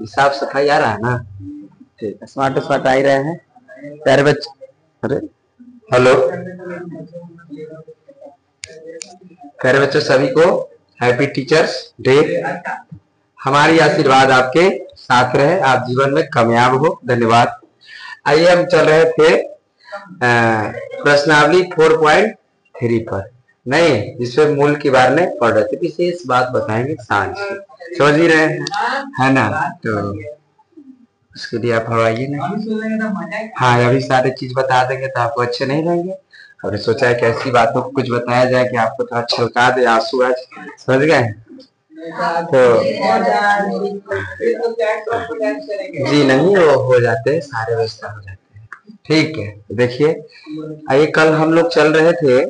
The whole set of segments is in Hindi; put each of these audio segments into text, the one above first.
साफ सफाई आ रहा है ना? ठीक है, स्मार्ट स्मार्ट आ ही रहे हैं प्यारे बच्चे। अरे हेलो प्यारे बच्चों, सभी को हैप्पी टीचर्स डे। हमारी आशीर्वाद आपके साथ रहे, आप जीवन में कामयाब हो। धन्यवाद। आइए, हम चल रहे थे प्रश्नावली 4.3 पर, नहीं जिसमें मूल के बारे में पढ़ रहे थे। विशेष बात बताएंगे सांझ की, समझ ही रहे हैं है ना? तो उसके लिए आप हवाइए ना। हाँ, अभी सारी चीज बता देंगे तो आपको अच्छे नहीं रहेंगे। हमने सोचा है कि ऐसी बातों को कुछ बताया जाए कि आपको थोड़ा छलका दे आंसू आज, समझ गए? तो जी नहीं, वो हो जाते हैं, सारे व्यवस्था हो जाते हैं। ठीक है, देखिए आइए, कल हम लोग चल रहे थे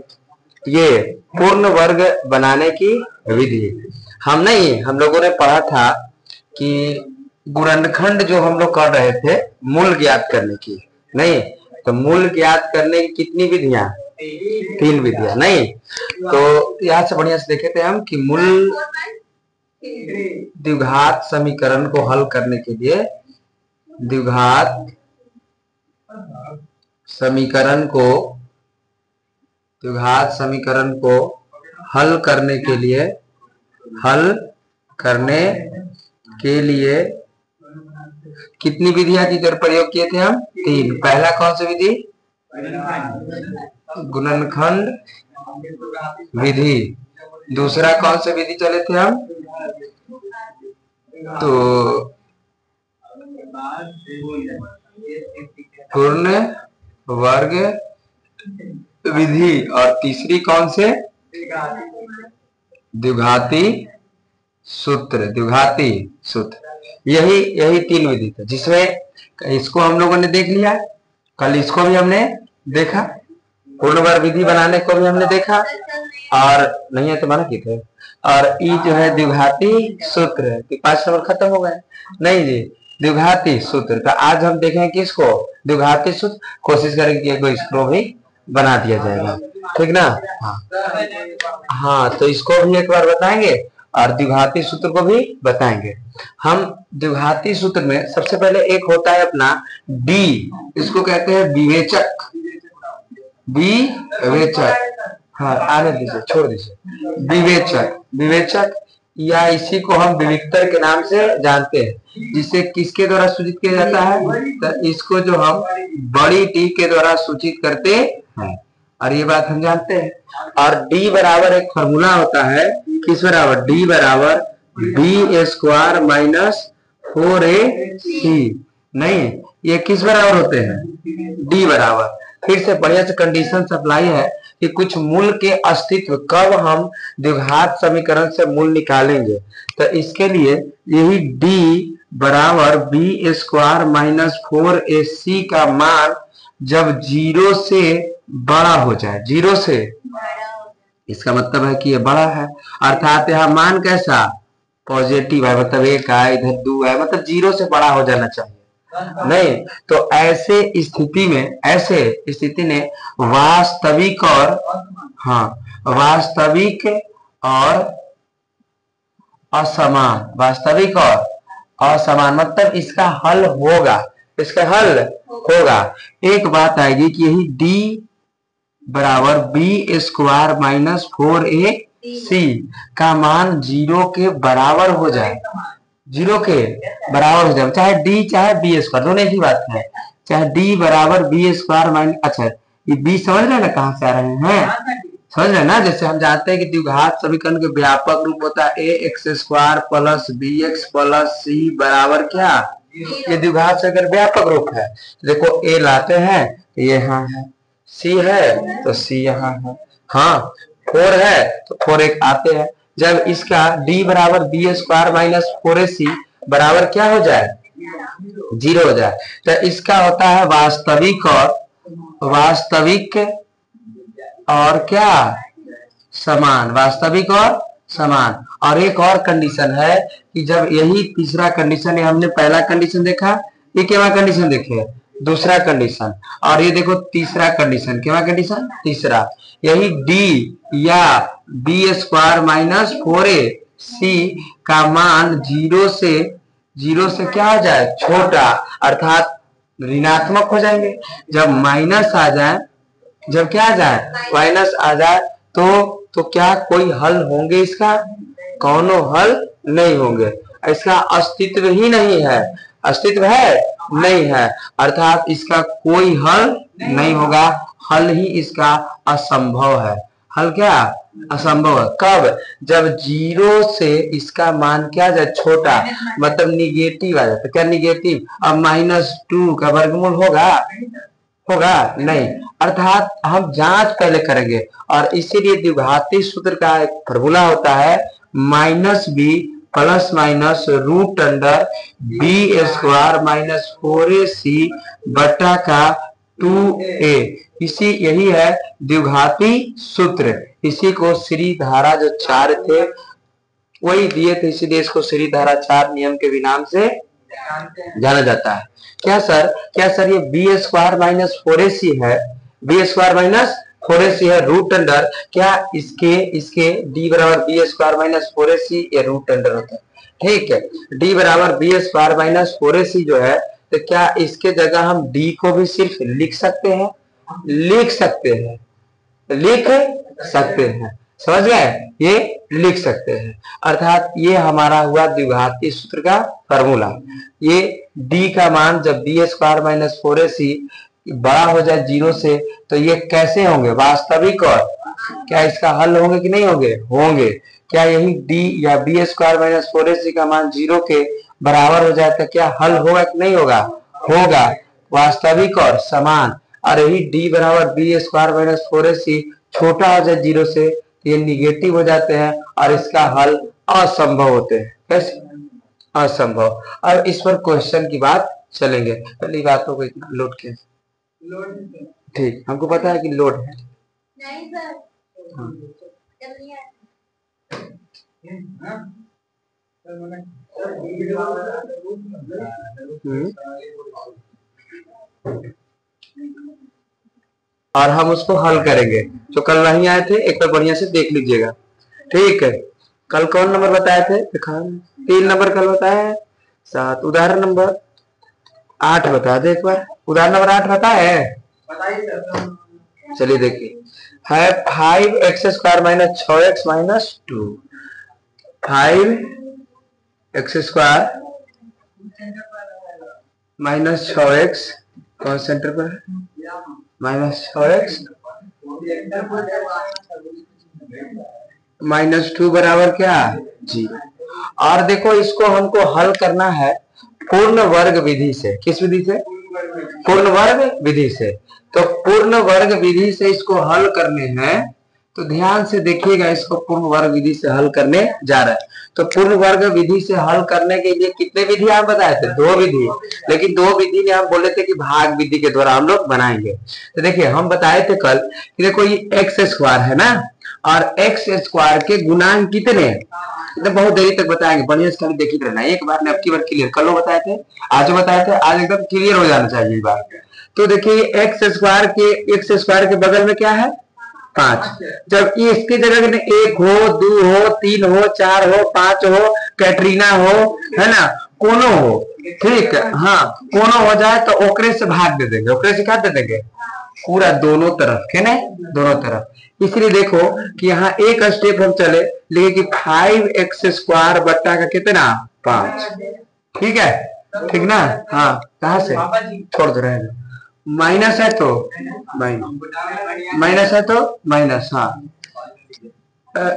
ये पूर्ण वर्ग बनाने की विधि। हम लोगों ने पढ़ा था कि गुणनखंड जो हम लोग कर रहे थे मूल ज्ञात करने की, नहीं तो मूल ज्ञात करने की कितनी विधियां? 3 विधियां, नहीं तो यहाँ से बढ़िया से देखे थे हम कि मूल द्विघात समीकरण को हल करने के लिए द्विघात समीकरण को हल करने के लिए कितनी विधियां की प्रयोग किए थे हम? 3। पहला कौन सी विधि? गुणनखंड विधि। दूसरा कौन सी विधि चले थे हम? तो पूर्ण वर्ग विधि। और तीसरी कौन से? द्विघाती सूत्र। यही 3 विधि था, जिसमें इसको हम लोगों ने देख लिया, कल इसको भी हमने देखा, पूर्ण वर्ग विधि बनाने को भी हमने देखा, और नहीं है तो माना की थे। और ये जो है द्विघाती सूत्र, 5 नंबर खत्म हो गए। नहीं जी, द्विघाती सूत्र का आज हम देखें किसको? द्विघाती सूत्र। कोशिश करेंगे कि इसको भी बना दिया जाएगा, ठीक ना? हाँ, तो इसको भी एक बार बताएंगे और द्विघाती सूत्र को भी बताएंगे। हम द्विघाती सूत्र में सबसे पहले एक होता है अपना डी, इसको कहते हैं विवेचक। हाँ, आने दीजिए, छोड़ दीजिए। विवेचक या इसी को हम विविक्तर के नाम से जानते हैं, जिसे किसके द्वारा सूचित किया जाता है? तो इसको जो हम बड़ी टी के द्वारा सूचित करते हैं, और ये बात हम जानते हैं। और डी बराबर एक फॉर्मूला होता है, किस बराबर? डी बराबर बी स्क्वायर माइनस 4ac। नहीं, ये किस बराबर होते हैं? डी बराबर। फिर से बढ़िया से कंडीशन सप्लाई है कि कुछ मूल के अस्तित्व कब हम द्विघात समीकरण से मूल निकालेंगे। तो इसके लिए यही डी बराबर बी स्क्वायर माइनस 4ac का मान जब 0 से बड़ा हो जाए, 0 से, इसका मतलब है कि ये बड़ा है, अर्थात यहाँ मान कैसा? पॉजिटिव है, मतलब 1 है, इधर 2 है, मतलब 0 से बड़ा हो जाना चाहिए। नहीं तो ऐसे स्थिति में वास्तविक और असमान, मतलब इसका हल होगा। एक बात आएगी कि यही डी बराबर बी स्क्वायर माइनस 4ac का मान 0 के बराबर हो जाए, चाहे डी चाहे बी स्क्वायर, दोनों एक ही बात है। चाहे डी बराबर बी स्क्वायर माइनस, अच्छा ये बी समझ रहे हैं ना कहां से आ रहे हैं? समझ रहे ना? जैसे हम जानते हैं कि द्विघात समीकरण के व्यापक रूप होता है ax square plus bx plus c बराबर क्या? ये द्विघात समीकरण व्यापक रूप है। देखो a लाते हैं, ये यहाँ है, c है तो c यहाँ है, हाँ 4 है तो 4 एक आते हैं। जब इसका d बराबर बी स्क्वायर माइनस 4ac बराबर क्या हो जाए? 0 हो जाए, तो इसका होता है वास्तविक और क्या? समान। वास्तविक और समान। और एक और कंडीशन है कि जब यही तीसरा कंडीशन है, हमने पहला कंडीशन देखा, ये क्या कंडीशन देखे? दूसरा कंडीशन। और ये देखो तीसरा कंडीशन, क्या कंडीशन? तीसरा। यही डी या बी स्क्वायर माइनस 4ac का मान जीरो से क्या हो जाए, छोटा, अर्थात ऋणात्मक हो जाएंगे। जब माइनस आ जाए, जब क्या आ जाए, माइनस आ जाए, तो क्या कोई हल होंगे इसका, कौनो हल नहीं होंगे, इसका अस्तित्व ही नहीं है, अस्तित्व है नहीं है, अर्थात इसका कोई हल नहीं होगा, हल ही इसका असंभव है। हल क्या, असंभव है। कब, जब जीरो से इसका मान क्या जाए, छोटा, मतलब निगेटिव आ जाता, क्या निगेटिव। अब -2 का वर्गमूल होगा, होगा नहीं, अर्थात हम जांच पहले करेंगे, और इसीलिए द्विघाती सूत्र का एक फॉर्मूला होता है -b plus minus root under B square minus 4ac बटा का 2a। इसी यही है द्विघाती सूत्र। इसी को श्रीधारा जो 4 थे वही दिए थे, इसीलिए इसको श्रीधारा 4 नियम के भी नाम से जाना जाता है। क्या सर, क्या सर ये बी स्क्वायर माइनस 4ac है, बी स्क्वायर माइनस 4ac है रूट अंडर, क्या इसके d बराबर बी स्क्वायर माइनस 4ac ये रूट अंडर होता है, ठीक है। d बराबर बी स्क्वायर माइनस 4ac जो है, तो क्या इसके जगह हम d को भी सिर्फ लिख सकते हैं, लिख सकते हैं, लिख सकते हैं, समझ गए, ये लिख सकते हैं, अर्थात ये हमारा हुआ द्विघाती सूत्र का फॉर्मूला। ये d का मान जब बी स्क्वायर माइनस 4ac बड़ा हो जाए जीरो से, तो ये कैसे होंगे, वास्तविक, और क्या इसका हल होंगे कि नहीं होंगे, होंगे। क्या यही d या बी स्क्वायर माइनस 4ac का मान जीरो के बराबर हो जाए तो क्या हल होगा कि नहीं होगा, होगा, वास्तविक और समान। और यही d बराबर बी स्क्वायर माइनस 4ac छोटा हो जाए जीरो से, ये निगेटिव हो जाते हैं और इसका हल असंभव होते हैं। कैसे, असंभव। अब इस पर क्वेश्चन की बात चलेंगे, पहली बातों को इतना लोड के, ठीक, हमको पता है कि लोड है, नहीं सर, हाँ। और हम उसको हल करेंगे, जो कल नहीं आए थे एक बार बढ़िया से देख लीजिएगा, ठीक है। कल कौन नंबर बताए थे, 3 नंबर कल बताया है, 7 उदाहरण नंबर 8 बता दे एक बार, उदाहरण नंबर 8 बताया है, चलिए देखिए, है 5x square minus 6x minus 2, 5x square minus 6x, कौन सेंटर पर है, माइनस 6x माइनस 2 बराबर क्या जी। और देखो इसको हमको हल करना है पूर्ण वर्ग विधि से, किस विधि से, पूर्ण वर्ग विधि से। तो पूर्ण वर्ग विधि से इसको हल करने हैं, तो ध्यान से देखिएगा, इसको पूर्ण वर्ग विधि से हल करने जा रहा है। तो पूर्ण वर्ग विधि से हल करने के लिए कितने विधि आप बताए थे, 2 विधि, लेकिन 2 विधि में हम बोले थे कि भाग विधि के द्वारा हम लोग बनाएंगे। तो देखिए हम बताए थे कल कि देखो ये एक्स स्क्वायर है ना, और एक्स स्क्वायर के गुणांक कितने, तो बहुत देरी तक बताएंगे, बढ़िया से देखिए रहना, एक बार में अब की बार क्लियर, कल बताए थे, आज बताए थे, आज एकदम क्लियर हो जाना चाहिए बात। तो देखिए एक्स स्क्वायर के बगल में क्या है, 5, जब इसकी जगह 1 हो, 2 हो, 3 हो, 4 हो, 5 हो, कैटरीना हो, है ना, कोनो हो, ठीक है, हाँ कोनो हो जाए तो ओकरे से भाग दे देंगे, ओकरे से क्या दे देंगे, पूरा दोनों तरफ के ना, दोनों तरफ। इसलिए देखो कि यहाँ एक स्टेप हम चले, लेकिन कि 5x स्क्वायर बट्टा का कितना 5, ठीक है, ठीक ना, हाँ कहा से छोड़ दो रहे, माइनस है तो माइनस है तो माइनस, हाँ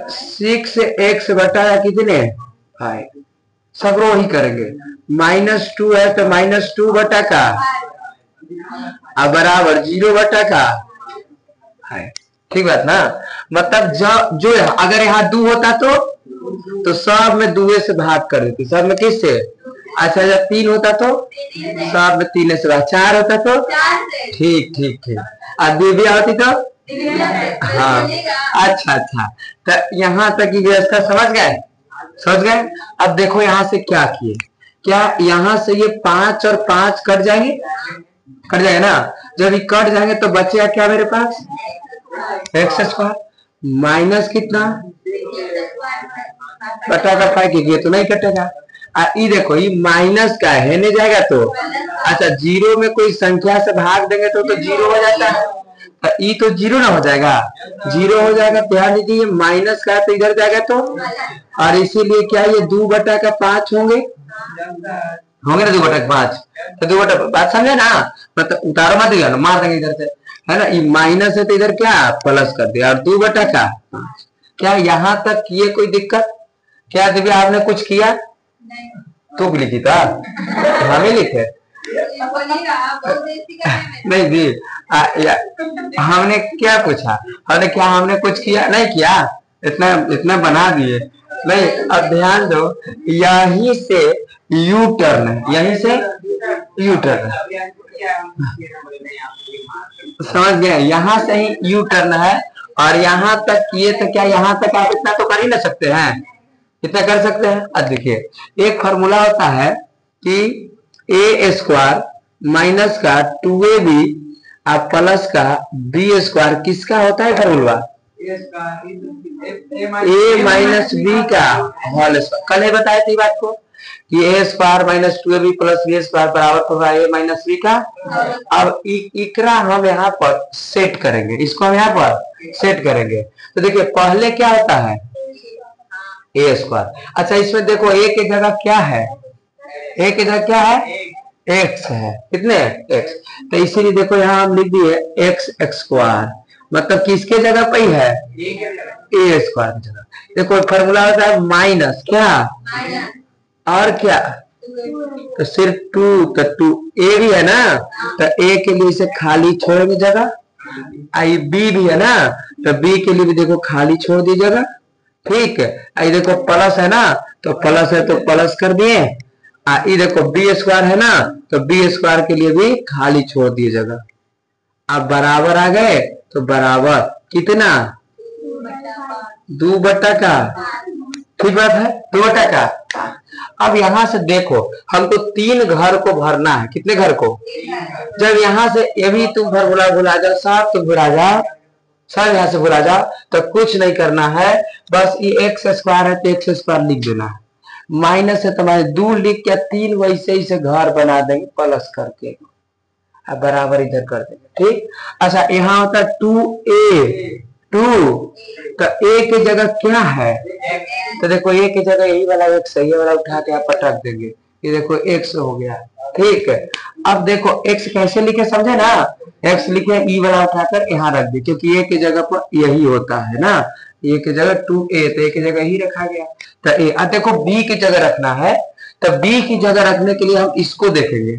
6x बटा कितने 5, सब रो ही करेंगे, -2 है तो -2 बटा का अब बराबर 0 बटा का है, ठीक बात ना। मतलब जो अगर यहाँ 2 होता तो सब में 2 से भाग कर देते, सब में किससे, अच्छा जब 3 होता तो सब में 3 से भाग, 4 होता तो ठीक ठीक ठीक, और दिव्या होती तो हाँ, अच्छा अच्छा, तो यहाँ तक की व्यवस्था समझ गए, समझ गए। अब देखो यहाँ से क्या किए, क्या यहाँ से ये 5 और 5 कट जाएंगे, कट जाएगा ना, जब ये कट जाएंगे तो बचेगा क्या मेरे पास, एक्स स्क्वायर माइनस कितना बटा का 5, ये तो नहीं कटेगा, ई देखो ये माइनस का है नहीं जाएगा तो अच्छा जीरो में कोई संख्या से भाग देंगे तो जीरो हो जाता है, तो ई तो जीरो ना हो जाएगा, जीरो हो जाएगा। ध्यान दीजिए माइनस का तो इधर जाएगा तो, और इसीलिए क्या ये 2/5 होंगे, होंगे ना 2/5, तो 2/5 बात समझे ना, मतलब उतारो मत दिया ना, मार देंगे इधर से, है ना। ये माइनस है तो इधर क्या प्लस कर दिया, और 2/5 क्या यहाँ तक ये कोई दिक्कत? क्या दिव्या आपने कुछ किया? तो भी लिखी था, हम ही लिखे नहीं दी। हमने क्या पूछा, हमने कुछ किया नहीं किया, इतना इतना बना दिए नहीं। अब ध्यान दो यहीं से यू टर्न है, यहीं से यू टर्न है, समझ गए, यहाँ से ही यू टर्न है। और यहाँ तक ये तो क्या, यहाँ तक आप इतना तो कर ही ना सकते हैं, इतना कर सकते हैं। अब देखिए एक फॉर्मूला होता है कि a² माइनस का 2ab और प्लस का b² किसका होता है फॉर्मूला? a माइनस b का होल स्क्वायर। कल ही बताए थे बात को कि a² minus 2ab plus b² बराबर होगा a माइनस b का। अब इकरा हम यहाँ पर सेट करेंगे, इसको हम यहाँ पर सेट करेंगे। तो देखिए पहले क्या होता है a²। अच्छा इसमें देखो a की जगह क्या है, a की जगह क्या है x है, कितने x, तो इसीलिए देखो यहाँ हम लिख दिए x² मतलब किसके जगह पे है a² की जगह। देखो फॉर्मूला होता है माइनस क्या और क्या, तो सिर्फ 2, तो 2a भी है ना, तो a के लिए इसे खाली छोड़ेंगे जगह, आई b भी है ना, तो b के लिए भी देखो खाली छोड़ दी जगह, ठीक है। आई देखो प्लस है ना, तो प्लस है तो प्लस कर दिए, ये देखो b² है ना, तो b² के लिए भी खाली छोड़ दिए जगह। अब बराबर आ गए, तो बराबर कितना 2/5, ठीक बात है 2/5। अब यहां से देखो हमको 3 घर को भरना है, कितने घर को, जब यहां से ये भी तुम फॉर्मूला भुला जाओ, सब तुम भुला जाओ, सब यहाँ से भुला जाओ, तो कुछ नहीं करना है, बस ये x² है तो x² लिख देना है, माइनस है तुम्हारे 2 लिख के 3 वैसे ही से घर बना देंगे प्लस करके, अब बराबर इधर कर देंगे, ठीक। अच्छा यहाँ होता है 2a, 2, तो a की जगह क्या है, तो देखो a की जगह यही वाला x है, ये वाला उठा के आप रख देंगे, ये देखो x हो गया, ठीक है। अब देखो x कैसे लिखे समझे ना, x लिखे ई वाला उठाकर यहाँ रख दे, क्योंकि a की जगह पर यही होता है ना, a की जगह 2a, तो a की जगह ही रखा गया, तो a। अब देखो b की जगह रखना है, तो b की जगह रखने के लिए हम इसको देखेंगे,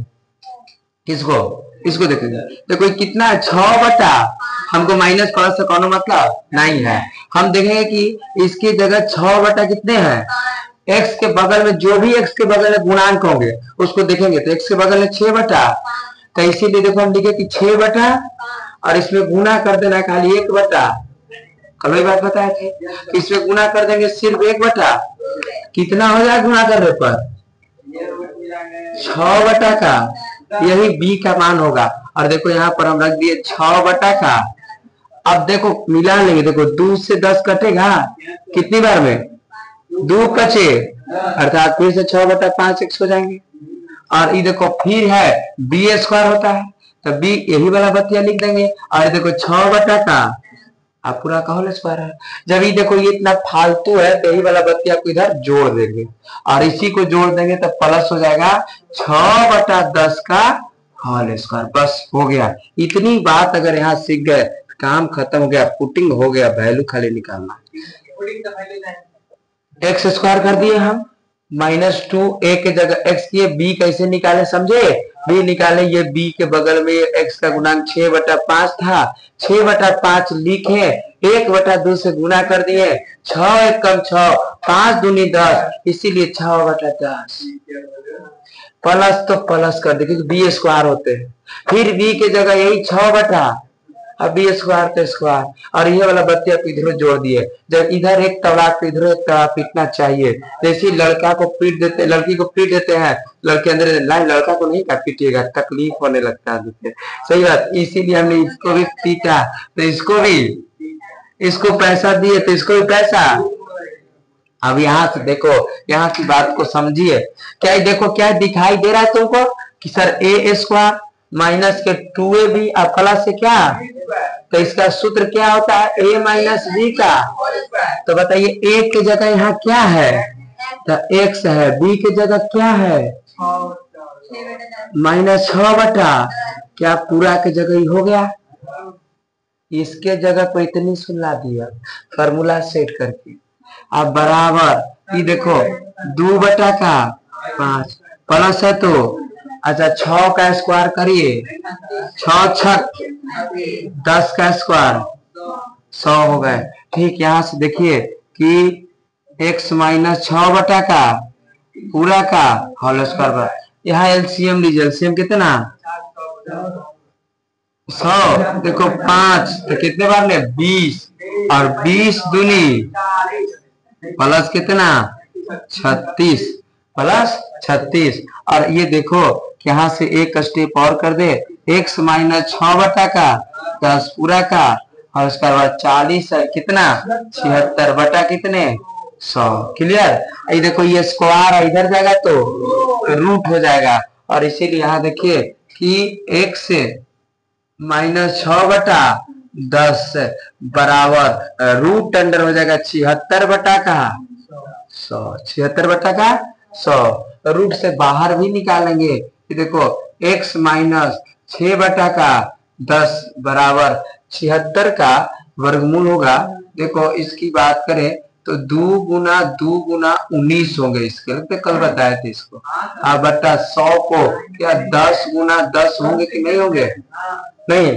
किसको, इसको देखेंगे। देखो कितना है 6/, हमको माइनस प्लस से कौन मतलब नहीं है, हम देखेंगे कि इसकी जगह 6/ कितने हैं, x के बगल में जो भी x के बगल में गुणांक होंगे उसको देखेंगे, तो x के बगल में 6/, तो इसीलिए देखो हम लिखे कि 6/, और इसमें गुना कर देना खाली 1/, कल वही बात बताए थे, इसमें गुना कर देंगे सिर्फ 1/, कितना हो जाए गुना करने पर 6/, का यही b का मान होगा। और देखो यहाँ पर हम रख दिए 6/, का। अब देखो मिला लेंगे, देखो 2 से 10 कटेगा कितनी बार में, 2 कचे, अर्थात फिर से 6/5 x हो जाएंगे। और ये देखो फिर है b² होता है, तो b यही वाला बतिया लिख देंगे, और देखो 6/, का आप पूरा का होल स्क्वायर है। जब ये देखो ये इतना फालतू है तो यही वाला बत्तिया को इधर जोड़ देंगे, और इसी को जोड़ देंगे तो प्लस हो जाएगा 6/10 का होल स्क्वायर, बस हो गया। इतनी बात अगर यहाँ सीख गए काम खत्म हो गया, पुटिंग हो गया, वैल्यू खाली निकालना। x² कर दिए हम, -2a के जगह x किए, b कैसे निकाले समझे, b निकाले, ये b के बगल में x का गुणांक 6/5 था, 6/5 लिखे, 1/2 से गुना कर दिए, 6 1 कम 6, 5 दूनी 10, इसीलिए 6/10 प्लस, तो प्लस कर दे क्योंकि b² होते हैं। फिर b की जगह यही 6/, अब b² तो स्क्वायर, और ये वाला बत्तिया को इधर जोड़ दिए, जब इधर एक तड़ाक तो इधर एक तड़ाक पीटना चाहिए, जैसे लड़का को पीट देते, लड़की को पीट देते हैं, लड़के अंदर नहीं, लड़का को नहीं पीटिएगा, तकलीफ होने लगता है, सही बात, इसीलिए हमने इसको भी पीटा, तो इसको भी, इसको पैसा दिए तो इसको भी पैसा, अब यहाँ से देखो, यहाँ की बात को समझिए। क्या देखो क्या दिखाई दे रहा है तुमको कि सर ए स्क्वायर माइनस के 2ab और प्लस से क्या, तो इसका सूत्र क्या होता है a माइनस बी का। तो बताइए a की जगह यहाँ क्या है, तो x है, b की जगह क्या है -6 क्या पूरा के जगह ही हो गया, इसके जगह को इतनी सुला दिया फॉर्मूला सेट करके। अब बराबर ये देखो 2/5 प्लस है तो अच्छा 6 का स्क्वायर करिए, 6 छक 10 का स्क्वायर 100 हो गए। ठीक, यहाँ से देखिए कि x माइनस 6 का पूरा का होल स्क्वायर, यहाँ एलसीएम लीजिए, एलसीएम कितना 100, देखो 5 तो कितने बार ले 20 और 20 दूनी प्लस कितना 36 प्लस 36। और ये देखो यहाँ से एक स्टेप और कर दे, x माइनस 6 का 10 पूरा का और उसके बाद 40 कितना 76 कितने 100। क्लियर। ये देखो ये स्क्वायर इधर जाएगा तो रूट हो जाएगा, और इसीलिए यहाँ देखिए कि x माइनस 6/10 बराबर रूट अंडर हो जाएगा 76 का 100, 76 का 100। रूट से बाहर भी निकालेंगे कि देखो x माइनस 6/10 बराबर 76 का वर्गमूल होगा। देखो इसकी बात करें तो 2 गुना 2 गुना 19 होंगे इसके, तो कल बताए थे इसको। बटा 100 को क्या 10 गुना 10 होंगे कि नहीं होंगे, नहीं।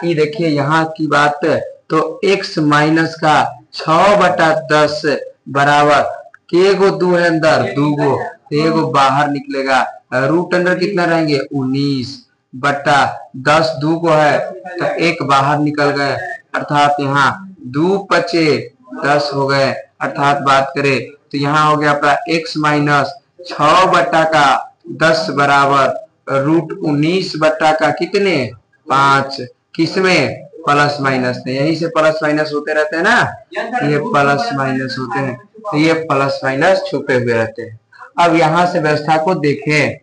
ये देखिए यहाँ की बात तो x माइनस का 6/10 बराबर के गो 2 है अंदर 2 गो, एगो बाहर निकलेगा, रूट अंडर कितना रहेंगे 19/10 2 को है तो एक बाहर निकल गए, अर्थात यहाँ 2 पचे 10 हो गए। अर्थात बात करें तो यहाँ हो गया अपना x माइनस 6/10 बराबर रूट 19 कितने 5, किसमें प्लस माइनस में, यही से प्लस माइनस होते रहते हैं ना, ये प्लस माइनस होते हैं, तो ये प्लस माइनस छुपे हुए रहते हैं। अब यहाँ से व्यवस्था को देखें,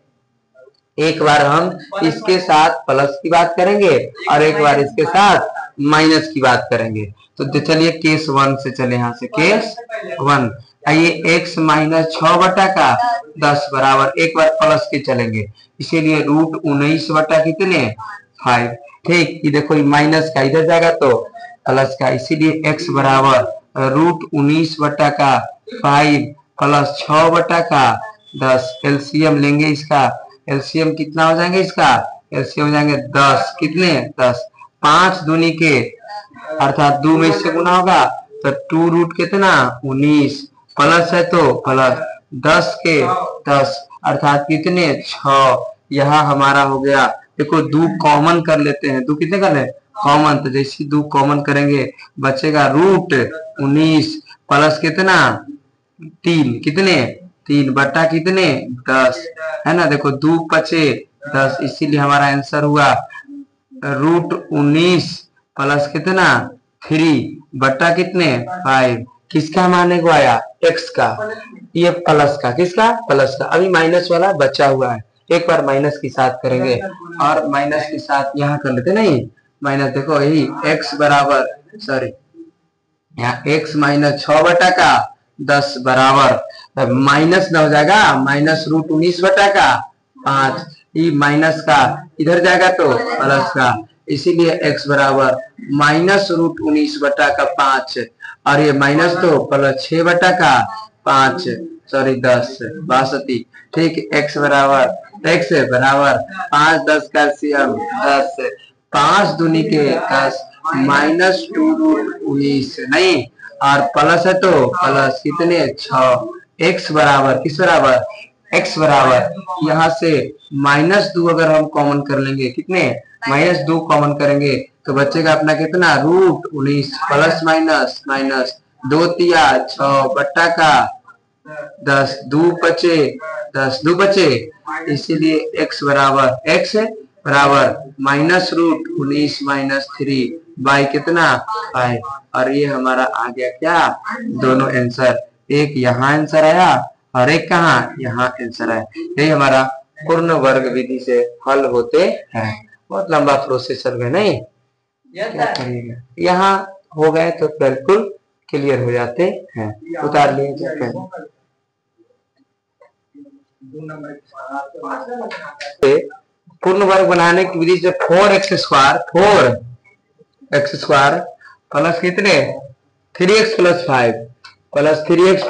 एक बार हम इसके साथ प्लस की बात करेंगे और एक बार इसके साथ माइनस की बात करेंगे। तो चलिए केस 1 से चले, यहाँ से केस 1। आइए x माइनस 6/10 बराबर एक बार प्लस के चलेंगे, इसीलिए रूट 19 कितने 5। ठीक, ये देखो माइनस का इधर जाएगा तो प्लस का, इसीलिए x बराबर रूट 19/5 प्लस 6/10। एलसीएम लेंगे इसका, एलसीएम कितना हो जाएंगे इसका, एलसीएम हो जाएंगे 10, कितने 10, 5 दूनी के अर्थात 2 में इससे गुना होगा तो 2 रूट कितना 19, प्लस है तो प्लस 10 के 10 अर्थात कितने 6। यहाँ हमारा हो गया, देखो 2 कॉमन कर लेते हैं, 2 कितने कर ले कॉमन, तो जैसे 2 कॉमन करेंगे बचेगा रूट 19 प्लस कितना 3, कितने 3 बटा कितने 10 है ना। देखो 2 पचे 10, इसीलिए हमारा आंसर हुआ रूट 19 प्लस कितना 3 बटा कितने 5। किसका माने को आया x का, ये प्लस का, किसका प्लस का। अभी माइनस वाला बचा हुआ है, एक बार माइनस के साथ करेंगे और माइनस के साथ यहाँ कर लेते, नहीं माइनस, देखो यही x बराबर सॉरी यहाँ x माइनस 6/10 बराबर माइनस न हो जाएगा माइनस रूट 19/5, ये माइनस का इधर जाएगा तो प्लस का, इसीलिए x बराबर माइनस रूट 19/5 और ये माइनस तो प्लस 6/5 सॉरी 10 62। ठीक, x बराबर 5 10 का एलसीएम 10, 5 दूनी के 10 माइनस 2 रूट 19 नहीं, और प्लस है तो प्लस कितने 6। x बराबर किस बराबर x बराबर यहाँ से -2 अगर हम कॉमन कर लेंगे, कितने -2 कॉमन करेंगे तो बचेगा अपना कितना रूट 19 प्लस माइनस माइनस 2 तिया 6 बट्टा का 10 2 बचे 10 2 बचे, इसीलिए x बराबर माइनस रूट 19 माइनस 3 बाई कितना 5, और ये हमारा आ गया क्या दोनों आंसर एक यहाँ आंसर आया और एक कहाँ यहाँ आंसर आया। यही हमारा पूर्ण वर्ग विधि से हल होते हैं। बहुत लंबा प्रोसेस चल गया नहीं, क्या करिएगा। यहाँ हो गए तो बिल्कुल क्लियर हो जाते हैं। उतार लिए पूर्ण वर्ग बनाने की विधि से 4x² प्लस कितने 3x + 5 प्लस 3x +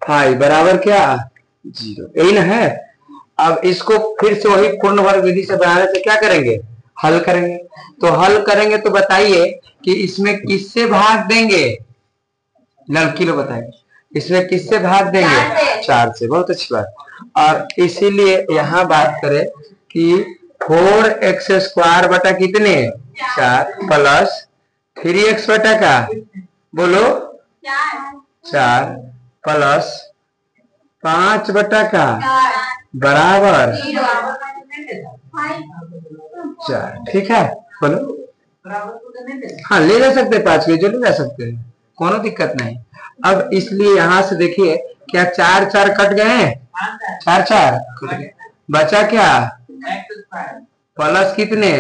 5 बराबर क्या 0, यही ना है। अब इसको फिर से वही पूर्ण वर्ग विधि से बनाने से क्या करेंगे, हल करेंगे। तो हल करेंगे तो बताइए कि इसमें किससे भाग देंगे, लड़की लोग बताएंगे इसमें किससे भाग देंगे, 4 से। बहुत अच्छी बात। और इसीलिए यहाँ बात करें कि 4x² बटा कितने 4 प्लस 3x बटा का बोलो 4 प्लस 5 बटा का बराबर 4। ठीक है बोलो। हाँ ले जा सकते हैं 5 के जो ले जा सकते हैं, कोनो दिक्कत नहीं। अब इसलिए यहां से देखिए क्या 4 4 कट गए, 4 4 बचा क्या प्लस कितने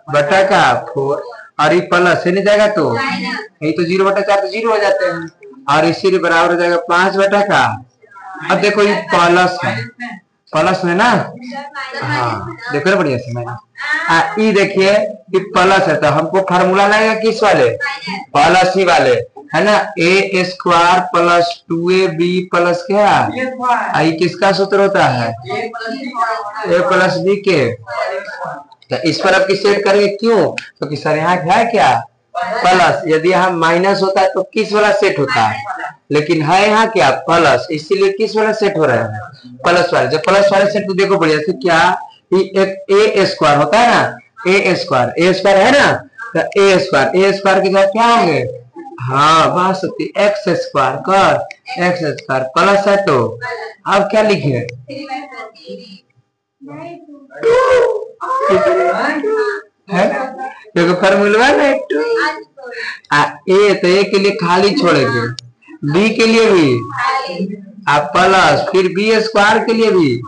बटा का 4 और ये प्लस से नहीं जाएगा तो यही तो 0 बटा 4 तो 0 हो जाते हैं और इसीलिए बराबर हो जाएगा 5 बटा का। अब देखो ये प्लस में ना, हाँ देखो ना बढ़िया से मैंने ये देखिए ये प्लस है तो हमको फार्मूला लगेगा किस वाले प्लस ही वाले है ना, a² + 2ab प्लस क्या आई किसका सूत्र होता है a + b के। तो इस पर अब किस सेट करेंगे, क्यों क्योंकि सर यहाँ है क्या प्लस, यदि यहाँ माइनस होता है तो किस वाला सेट होता है, लेकिन है यहाँ क्या प्लस, इसीलिए किस वाला सेट हो रहा है प्लस वाले। जब प्लस वाले सेट तो देखो बढ़िया से क्या एक a² होता है ना, a² है ना, तो a² के साथ क्या होंगे, हाँ बात सत्य x² कर x² प्लस है तो अब क्या लिखे है देखो फार्मूला ना ए तो ए के लिए खाली छोड़ेंगे, बी के लिए भी आप प्लस, फिर b² के लिए भी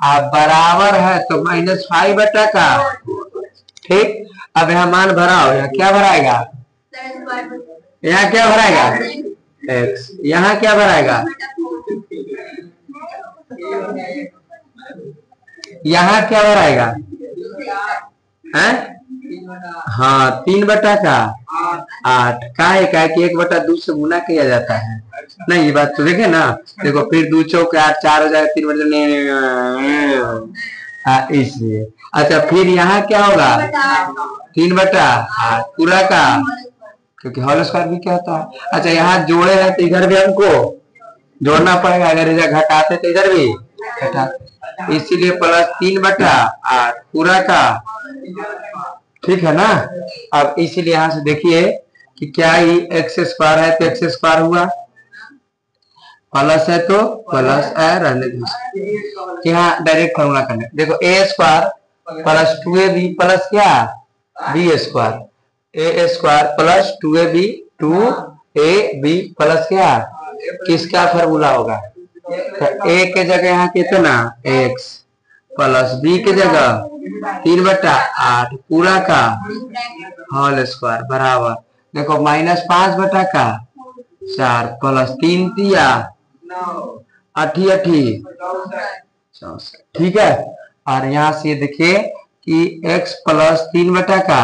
आप बराबर है तो -5 बटा का। ठीक अब यहाँ मान भराओ, यहाँ क्या भराएगा, यहाँ क्या भराएगा x, यहाँ क्या भराएगा, यहाँ क्या भराएगा है, हाँ 3 बटा का 8 का है कि 1/2 से गुना किया जाता है नहीं, ये बात तो देखे ना। देखो फिर 2 चौके 8 4 हो जाएगा 3 बटा इसलिए। अच्छा फिर यहाँ क्या होगा 3 बटा 8 पूरा का, क्योंकि होल स्क्वायर भी क्या होता है। अच्छा यहाँ जोड़े हैं तो इधर भी हमको जोड़ना पड़ेगा, अगर इधर घटाते तो इधर भी घटाते, इसीलिए +3 बटा 8 पूरा का। ठीक है ना। अब इसीलिए यहाँ से देखिए कि क्या ही x² है तो x² हुआ, प्लस है तो प्लस है, रहने दीजिए यहाँ डायरेक्ट फॉर्मूला करने। देखो a² + 2ab प्लस क्या b² a² + 2ab 2ab plus क्या किसका फॉर्मूला होगा, तो a के जगह यहाँ कितना x प्लस b के जगह 3 बटा 8 पूरा का होल स्क्वायर बराबर देखो -5 बटा का 4 प्लस 3 तिया 8 64। ठीक है। और यहाँ से देखिए कि x + 3 बटा का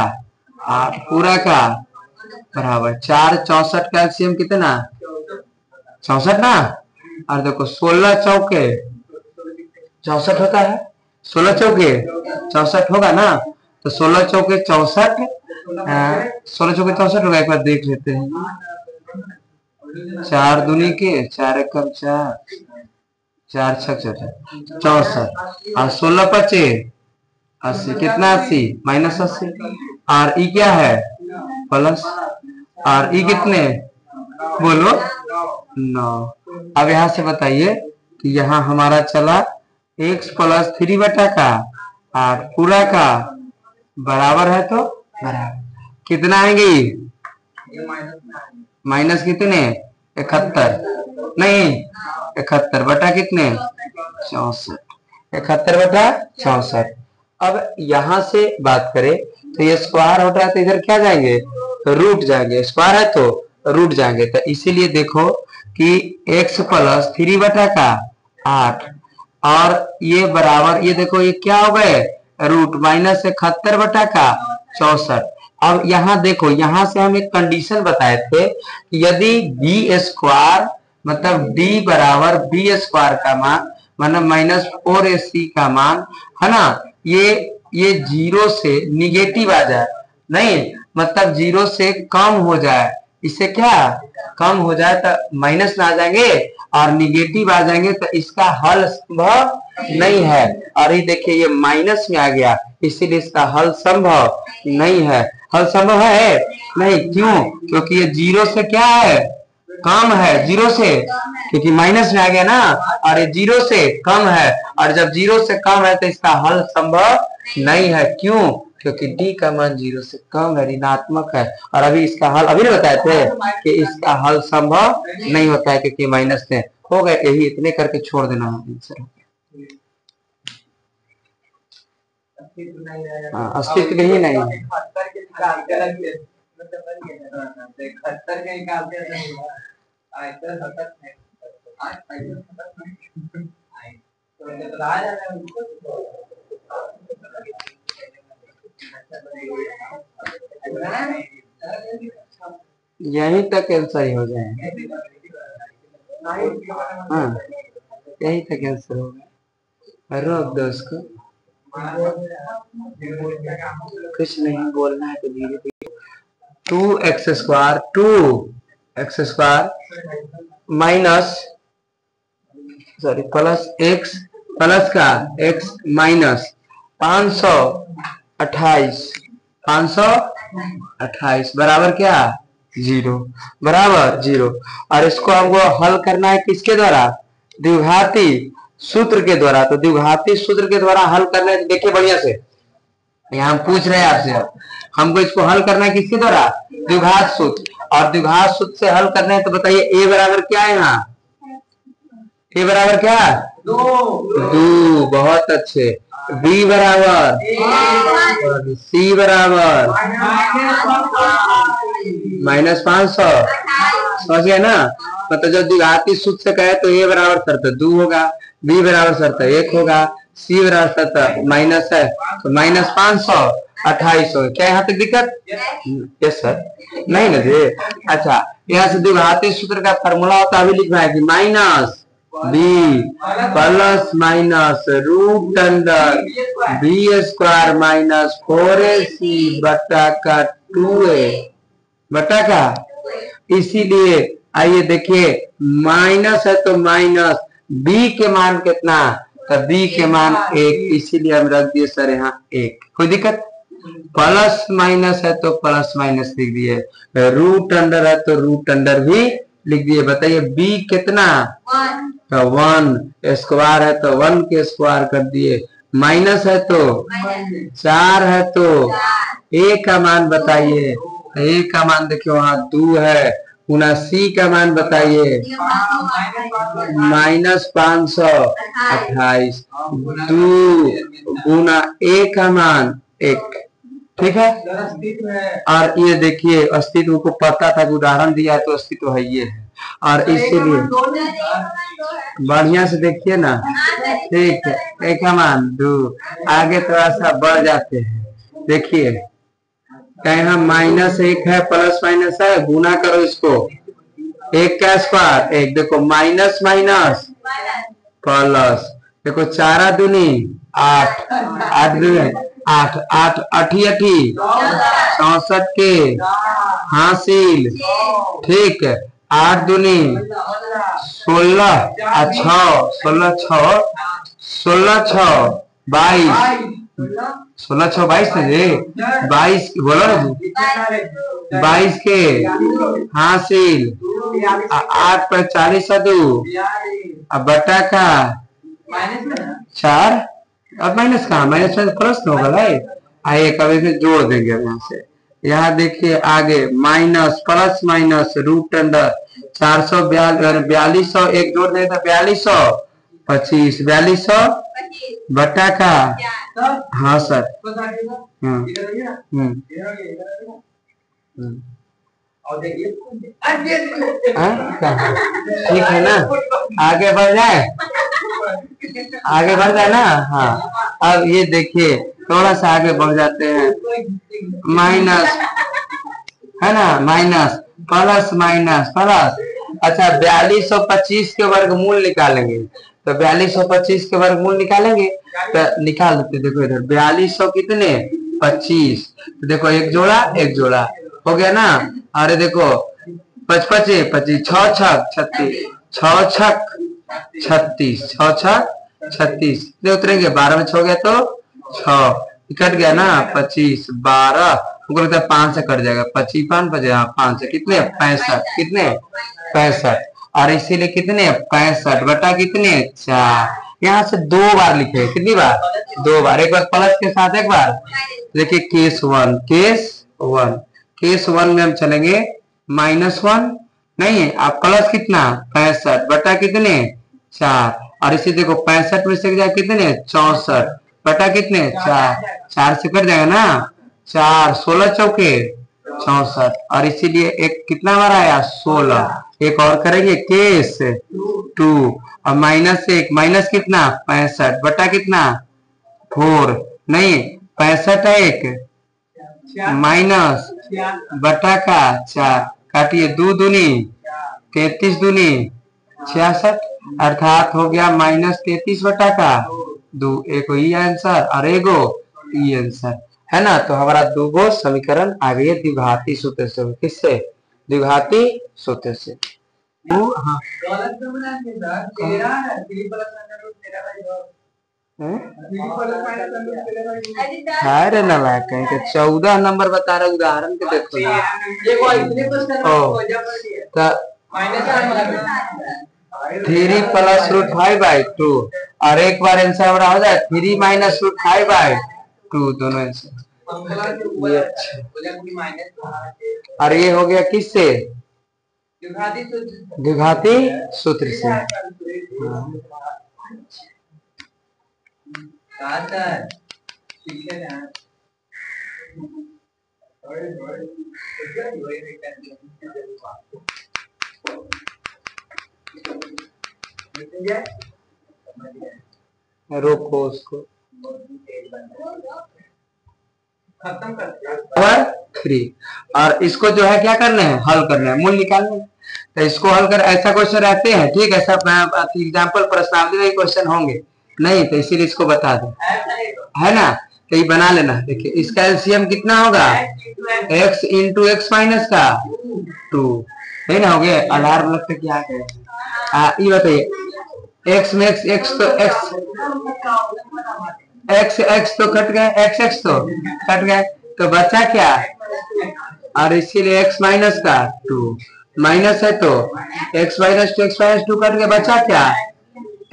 8 पूरा का बराबर 4 64 का एलसीएम कितना 64 ना, और देखो 16 चौके 64 होता है, 16 चौके 64 होगा ना, तो 16 चौके 64 16 चौके 64 होगा, एक बार देख लेते हैं। 4 दूनी के 4 एकम 4 4 6 64 और 16 पचे 80 कितना 80 -80 और ई क्या है प्लस, और ई कितने बोलो 9। अब यहाँ से बताइए कि यहाँ हमारा चला x + 3 बटा का 8 पूरा का बराबर है तो बराबर कितना आएंगे माइनस कितने 71 नहीं 71 बटा कितने 64, 71 बटा 64। अब यहां से बात करें तो ये स्क्वायर होता है तो इधर क्या जाएंगे तो रूट जाएंगे, स्क्वायर है तो रूट जाएंगे। तो इसीलिए देखो कि x प्लस 3 बटा का 8 और ये बराबर, ये देखो ये क्या हो गए रूट माइनस 71 बटा का 64। अब यहाँ देखो, यहाँ से हम एक कंडीशन बताए थे कि यदि बी स्क्वायर मतलब d बराबर बी स्क्वायर का मान मतलब -4ac का मान है ना, ये जीरो से निगेटिव आ जाए, नहीं मतलब जीरो से कम हो जाए, इससे क्या कम हो जाए तो माइनस में आ जाएंगे और निगेटिव आ जाएंगे तो इसका हल संभव नहीं है। और ये देखिए ये माइनस में आ गया इसीलिए इसका हल संभव नहीं है। हल संभव है नहीं, क्यों? क्योंकि ये जीरो से क्या है कम है, जीरो से, क्योंकि माइनस में आ गया ना, और ये जीरो से कम है और जब जीरो से कम है तो इसका हल संभव नहीं है। क्यों? क्योंकि d का मान जीरो से कम है, ऋणात्मक है। और अभी इसका हल अभी नहीं बताए थे कि इसका हल संभव नहीं होता है क्योंकि माइनस में हो गए। यही इतने करके छोड़ देना है आंसर। हाँ अस्तित्व ही नहीं है। यहीं तक आंसर ही हो जाए। हाँ यहीं तक आंसर होगा। रोक दो उसको, कुछ नहीं बोलना है तो धीरे धीरे। 2x² minus sorry plus x plus का x माइनस 528 बराबर क्या 0, बराबर 0। और इसको हमको हल करना है किसके द्वारा द्विघाती सूत्र के द्वारा। तो द्विघाती सूत्र के द्वारा हल करना है, देखिए बढ़िया से यहाँ हम पूछ रहे हैं आपसे, अब हमको इसको हल करना है किसके द्वारा द्विघात सूत्र। और द्विघात सूत्र से हल करना है तो बताइए a बराबर क्या है यहाँ, a बराबर क्या 2, बहुत अच्छे। b बराबर c बराबर -500, समझ गए ना। मतलब जब द्विघाती सूत्र से कहे तो a बराबर शर्त 2 होगा, b बराबर शर्त 1 होगा, c बराबर शर्त माइनस है तो -528 हो। क्या यहाँ तक दिक्कत? यस सर, नहीं ना जी। अच्छा यहाँ से द्विघाती सूत्र का फॉर्मूला होता है, अभी लिखना है कि minus B plus minus root under b² minus 4ac बटा का 2a बटा का। इसीलिए आइए देखिए माइनस है तो माइनस b के मान कितना, तो b के मान 1, इसीलिए हम रख दिए सर यहाँ 1। कोई दिक्कत? प्लस माइनस है तो प्लस माइनस लिख दिए, रूट अंडर है तो रूट अंडर भी लिख दिए। बताइए b कितना तो 1, स्क्वायर है तो 1 के स्क्वायर कर दिए, माइनस है तो 4 है तो a का मान बताइए। a का मान देखिए वहां 2 है, गुना c का मान बताइए -528, 2 गुना a का मान 1, ठीक है। और ये देखिए अस्तित्व को पता था, उदाहरण दिया तो अस्तित्व है ये है। और इसीलिए बढ़िया से देखिए ना, ठीक है, a का मान 2, आगे थोड़ा सा बढ़ जाते हैं। देखिए यहाँ -1 है प्लस माइनस है, गुना करो इसको 1 का स्क्वायर 1, देखो माइनस माइनस प्लस, देखो 4 दूनी 8, 8 दूनी 8, 8 अठी 64 के हासिल, ठीक है। 8 दूनी 16, 16 6 22, 16 6 22 ना जी, 22 बोलो ना जी, 22 के हासिल 8 पर 40 2 अब बटा का 4, अब माइनस कहा, माइनस में प्लस न होगा भाई। आइए कभी से जोड़ देंगे यहाँ से। यहाँ देखिए आगे minus plus minus root under 4200 एक जोड़ देगा 4225 4200 बटा का। हाँ सर। ठीक है ना, आगे बढ़ जाए, आगे बढ़ जाए ना। हाँ अब ये देखिए थोड़ा सा आगे बढ़ जाते हैं, माइनस है ना, माइनस प्लस माइनस प्लस। अच्छा 4225 के वर्गमूल निकालेंगे, तो 4225 के वर्गमूल निकालेंगे तो निकाल देते। देखो इधर 4200 कितने 25, तो देखो एक जोड़ा हो गया ना। अरे देखो 55 25 6 छक 36 6 छक 36 6 छक 36 उतरेंगे 12 में 6 हो गया तो 6 कट गया ना 25 12 लगता है 5 से कट जाएगा 25 5 से कितने 65 कितने 65 और इसीलिए कितने 65 बटा कितने 4। यहाँ से 2 बार लिखे, कितनी बार 2 बार, एक बार प्लस के साथ एक बार। देखिए केस वन केस वन में हम चलेंगे -1 नहीं आप प्लस कितना 65 बटा कितने 4 और इसे देखो 65 में से जाए कितने 64 बटा कितने 4 से कट जाएगा ना 4 16 चौके 64 और इसीलिए एक कितना हमारा आया 16। एक और करेंगे केस 2 और -1 माइनस कितना 65 बटा कितना 4 नहीं 65 है एक माइनस बटा का 4 काटिए 2 दूनी 33 दूनी 66 अर्थात हो गया -33 बटा का 2। एक ही आंसर और एगो ई आंसर है ना। तो हमारा दूगो समीकरण आ गई द्विघाती सूत्र से। किससे द्विघाती सूत्र से। हाँ अरे ना कहीं के 14 नंबर बता रहे उदाहरण के देखो 3 प्लस रूट 5/2 और एक बार आंसर हमारा हो जाए 3 माइनस रूट 5/2 दोनों आंसर। ये अच्छा और ये हो गया किससे द्विघाती सूत्र से। रोको उसको खत्म कर 3 और इसको जो है क्या करना है हल करना है मूल निकालना है। तो इसको हल कर ऐसा क्वेश्चन रहते हैं ठीक ऐसा एग्जाम्पल प्रश्नावली में क्वेश्चन होंगे नहीं तो इसीलिए इसको बता दें है ना। तो ये बना लेना। देखिए इसका एलसीएम कितना होगा x इंटू एक्स माइनस का 2 है ना। हो गया अलार्म लगता क्या है ये बताइए x में x तो x तो कट गए x तो कट गए तो बचा क्या और इसीलिए x माइनस का 2 माइनस है तो x माइनस 2 कट गया बचा क्या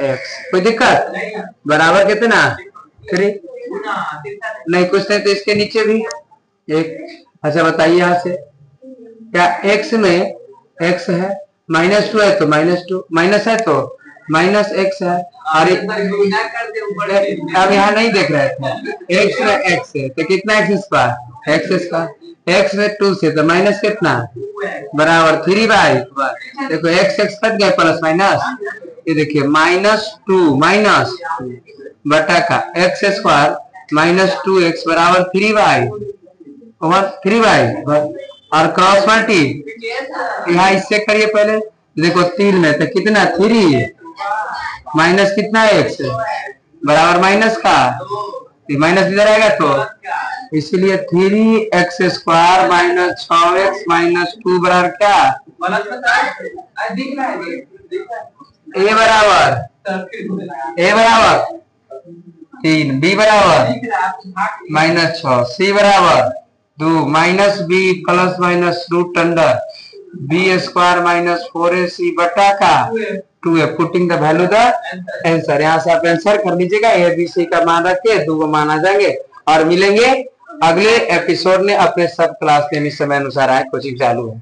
x। कोई दिक्कत बराबर कितना 3 नहीं कुछ नहीं तो इसके नीचे भी एक। अच्छा बताइए यहाँ से क्या x में x है -2 है तो -2 माइनस है तो माइनस x है और अब यहाँ नहीं देख रहे थे x में x है तो कितना x स्क्वायर x में 2 से तो माइनस कितना बराबर 3/। देखो x कट गया प्लस माइनस ये देखिए -2 माइनस बटा का x स्क्वायर -2x बराबर 3/3 और क्रॉस मल्टी यहाँ इससे करिए पहले। देखो 3 में तो कितना 3 माइनस कितना x बराबर माइनस का माइनस इधर आएगा तो इसलिए 3x स्क्वायर -6x -2 बराबर क्या a बराबर 3 b बराबर -6 c बराबर 2 -b plus minus root under b square -4ac बटा का 2 है putting the value the answer. यहाँ से आप आंसर कर लीजिएगा ए बी सी का मान रख के 2 मान आ जाएंगे और मिलेंगे अगले एपिसोड में अपने सब क्लास में समय अनुसार आए कोचिंग चालू है।